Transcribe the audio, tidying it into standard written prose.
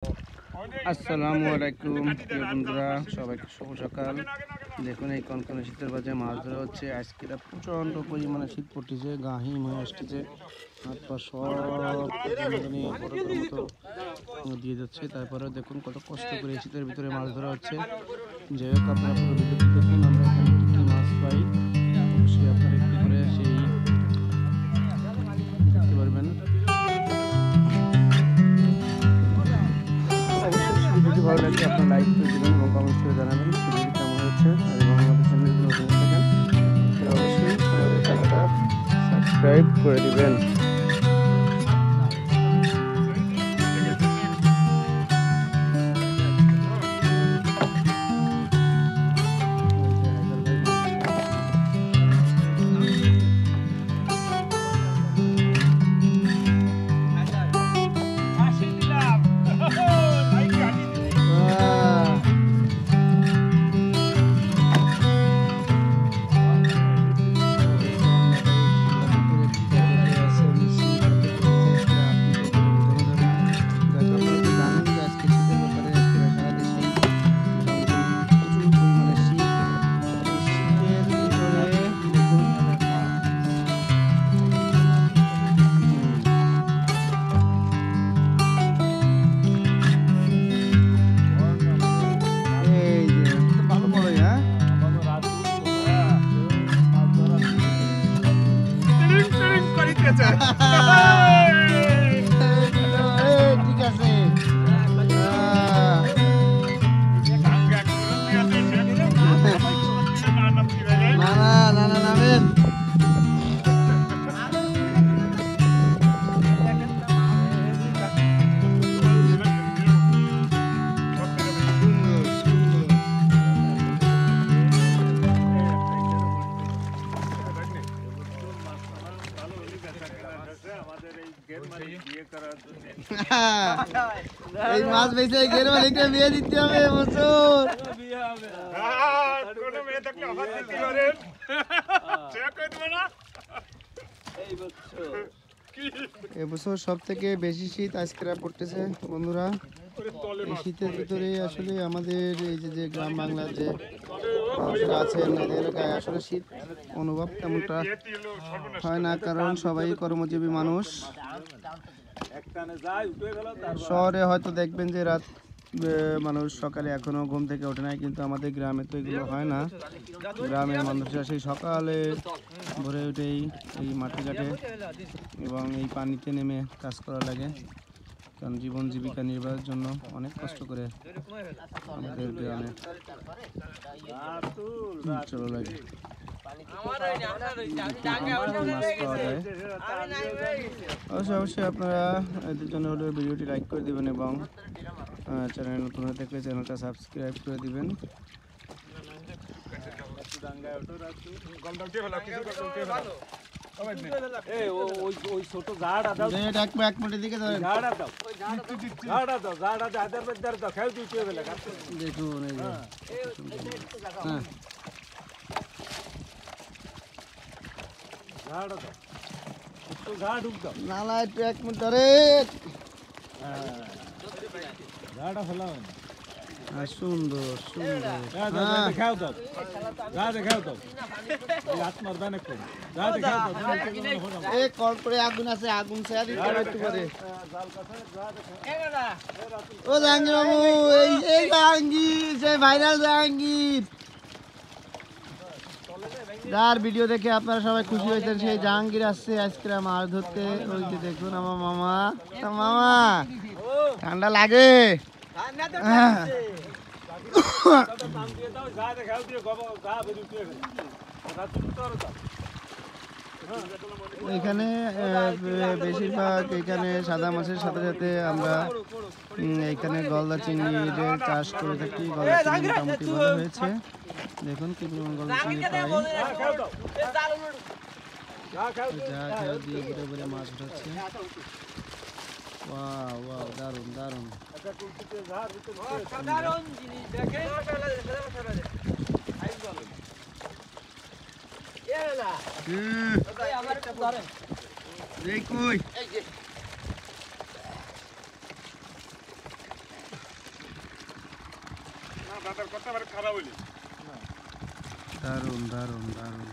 আসসালামু আলাইকুম প্রিয় বন্ধুরা, সবাইকে শুভ সকাল। দেখুন এই কনকনে শীতের বাজে মাছ ধরা হচ্ছে। আজকে প্রচণ্ড পরিমাণে শীত পড়তেছে, গা হিম হয়ে আসতেছে, হাত পা সব মতো দিয়ে যাচ্ছে। তারপরে দেখুন কত কষ্ট করে শীতের ভিতরে মাছ ধরা হচ্ছে। যাই হোক, আপনারা পুরো ভিডিওটি দেখুন, আমরা এখানে কী কী মাছ পাই অবশ্যই আপনারা একটু করে সেই দেখতে পারবেন। ভিডিওটি ভালো লাগলে আপনার লাইক করে দেবেন এবং কমেন্ট করে জানাবেন ভিডিওটি কেমন হচ্ছে। এবং আমাদের চ্যানেল নতুন থাকেন অবশ্যই চ্যানেলটা সাবস্ক্রাইব করে দিবেন। ঠিক আছে, না নামেন। এই মাছ বেঁচে গের মালিককে বিয়ে দিতে হবে বছর। এবছর সব থেকে বেশি শীত আজকে পড়তেছে বন্ধুরা। এই শীতের ভিতরে আসলে আমাদের এই যে গ্রাম বাংলার যে আছেন এদের এলাকায় আসলে শীত অনুভব তেমনটা হয় না, কারণ সবাই কর্মজীবী মানুষ। শহরে হয়তো দেখবেন যে রাত মানুষ সকালে এখনো ঘুম থেকে ওঠে নাই, কিন্তু আমাদের গ্রামে তো এগুলো হয় না। গ্রামের মানুষরা সেই সকালে ভোরে উঠেই এই মাঠে ঘাটে এবং এই পানিতে নেমে কাজ করা লাগে, কারণ জীবন জীবিকা নির্বাহের জন্য অনেক কষ্ট করে আমাদের গ্রামে চলো লাগে। অবশ্যই আপনারা এদের জন্য হলে ভিডিওটি লাইক করে দিবেন এবং চ্যানেল নতুন হয়ে থাকলে চ্যানেলটা সাবস্ক্রাইব করে দিবেন। দেখুন নালা একটু এক মিনিট ধরে সুন্দর কল করে আগুন আছে, আগুন ও জাহাঙ্গীর বাবু, এই জাহাঙ্গীর সেই ভাইরাল জাহাঙ্গীর যার ভিডিও দেখে আপনারা সবাই খুশি হয়েছেন, সেই জাহাঙ্গীর আসছে আজকে মাছ ধরতে। ওই যে দেখুন আমার মামা, ঠান্ডা লাগে। এখানে বেশিরভাগ এখানে সাদা মাছের সাথে সাথে আমরা এখানে গলদা চিংড়ির চাষ করে থাকি। গলদা চিংড়ি মোটামুটি ভালো হয়েছে, দেখুন কি পরিমাণ গলদা চিংড়ি পাই। যা দিয়ে ঘুরে ঘুরে মাছ উঠাচ্ছে। ওয়াও ওয়াও, দারুন দারুন। দারুণ দারুণ দারুণ